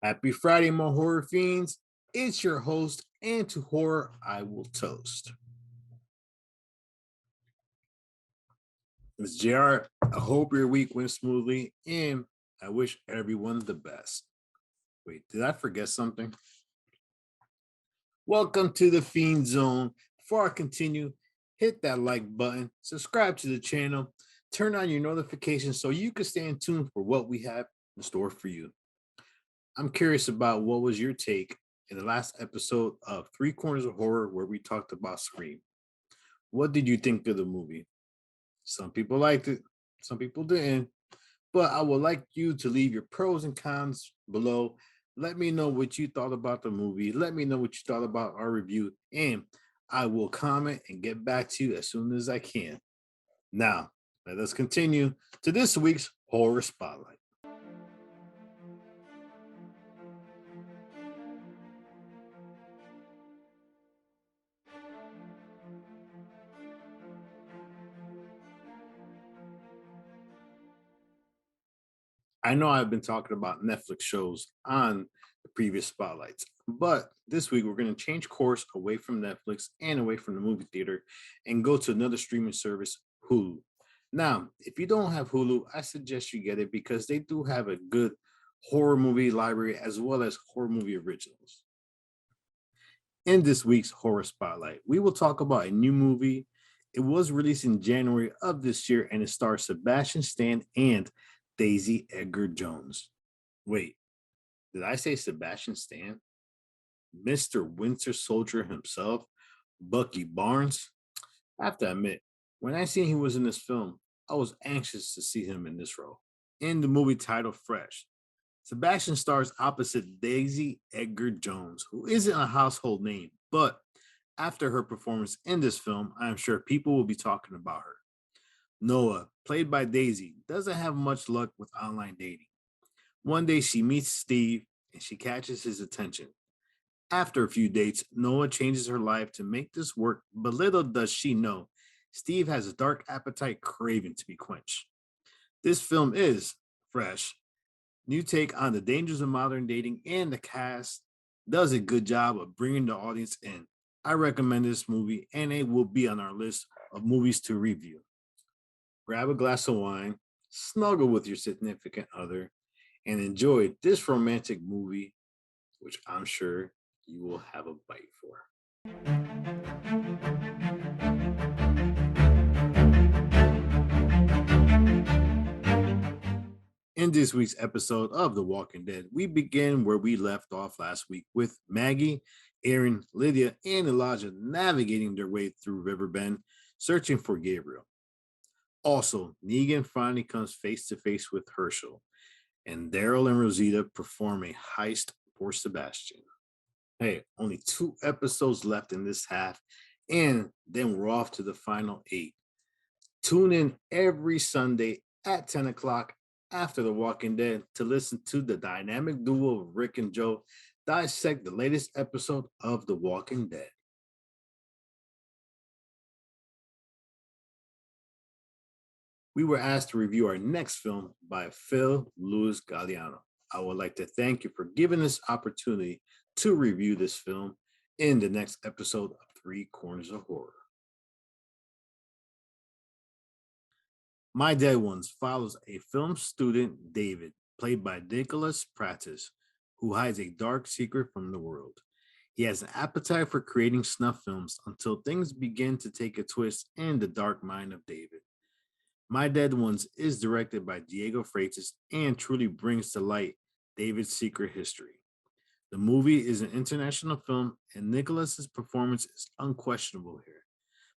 Happy Friday, my horror fiends. It's your host, and to horror I will toast. It's JR. I hope your week went smoothly, and I wish everyone the best. Wait, did I forget something? Welcome to the Fiend Zone. Before I continue, hit that like button, subscribe to the channel, turn on your notifications so you can stay in tune for what we have in store for you. I'm curious about what was your take in the last episode of Three Corners of Horror where we talked about Scream. What did you think of the movie? Some people liked it, some people didn't, but I would like you to leave your pros and cons below. Let me know what you thought about the movie. Let me know what you thought about our review, and I will comment and get back to you as soon as I can. Now, let us continue to this week's Horror Spotlight. I know I've been talking about Netflix shows on the previous spotlights, but this week we're going to change course away from Netflix and away from the movie theater and go to another streaming service, Hulu. Now, if you don't have Hulu, I suggest you get it because they do have a good horror movie library as well as horror movie originals. In this week's Horror Spotlight, we will talk about a new movie. It was released in January of this year and it stars Sebastian Stan and Daisy Edgar Jones. Wait, did I say Sebastian Stan? Mr. Winter Soldier himself, Bucky Barnes? I have to admit, when I seen he was in this film, I was anxious to see him in this role. In the movie titled Fresh, Sebastian stars opposite Daisy Edgar Jones, who isn't a household name, but after her performance in this film, I'm sure people will be talking about her. Noah, played by Daisy, doesn't have much luck with online dating. One day she meets Steve and she catches his attention. After a few dates, Noah changes her life to make this work, but little does she know, Steve has a dark appetite craving to be quenched. This film is Fresh, new take on the dangers of modern dating, and the cast does a good job of bringing the audience in. I recommend this movie, and it will be on our list of movies to review. Grab a glass of wine, snuggle with your significant other, and enjoy this romantic movie, which I'm sure you will have a bite for. In this week's episode of The Walking Dead, we begin where we left off last week with Maggie, Aaron, Lydia, and Elijah navigating their way through Riverbend, searching for Gabriel. Also, Negan finally comes face to face with Herschel, and Daryl and Rosita perform a heist for Sebastian. Hey, only 2 episodes left in this half, and then we're off to the final 8. Tune in every Sunday at 10 o'clock after The Walking Dead to listen to the dynamic duo of Rick and Joe dissect the latest episode of The Walking Dead. We were asked to review our next film by Phil Luis Galliano. I would like to thank you for giving this opportunity to review this film in the next episode of Three Corners of Horror. My Dead Ones follows a film student, David, played by Nicholas Pratis, who hides a dark secret from the world. He has an appetite for creating snuff films until things begin to take a twist in the dark mind of David. My Dead Ones is directed by Diego Freitas and truly brings to light David's secret history. The movie is an international film and Nicholas's performance is unquestionable here.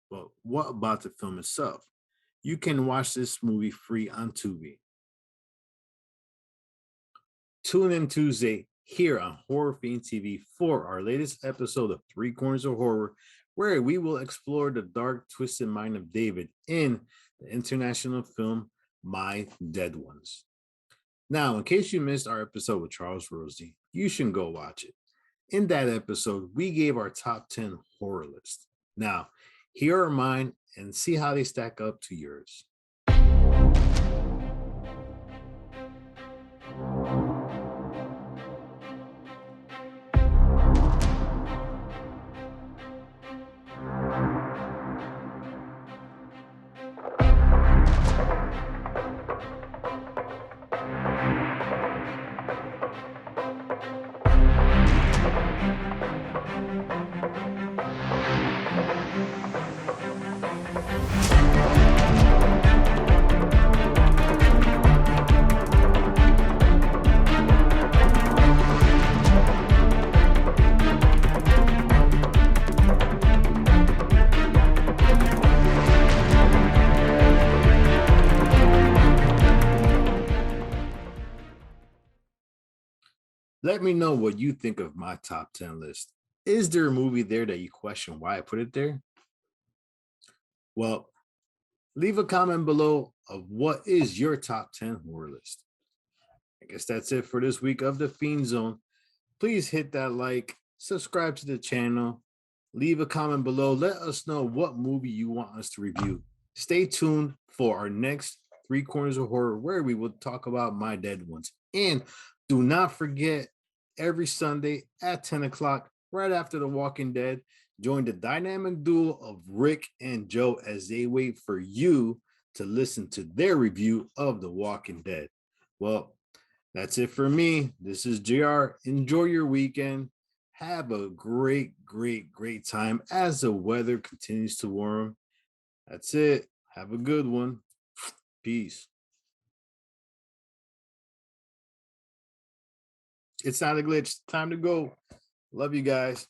But what about the film itself? You can watch this movie free on Tubi. Tune in Tuesday here on Horror Fiend TV for our latest episode of Three Corners of Horror, where we will explore the dark, twisted mind of David in the international film My Dead Ones. Now, in case you missed our episode with Charles Rosie, you should go watch it. In that episode, we gave our top 10 horror list. Now, here are mine and see how they stack up to yours. Let me know what you think of my top 10 list. Is there a movie there that you question why I put it there? Well, leave a comment below of what is your top 10 horror list. I guess that's it for this week of the Fiend Zone. Please hit that like, subscribe to the channel, leave a comment below. Let us know what movie you want us to review. Stay tuned for our next Three Corners of Horror, where we will talk about My Dead Ones. And do not forget, every Sunday at 10 o'clock, right after The Walking Dead, join the dynamic duo of Rick and Joe as they wait for you to listen to their review of The Walking Dead. Well, that's it for me. This is JR. Enjoy your weekend. Have a great time as the weather continues to warm. That's it. Have a good one. Peace. It's not a glitch. Time to go. Love you guys.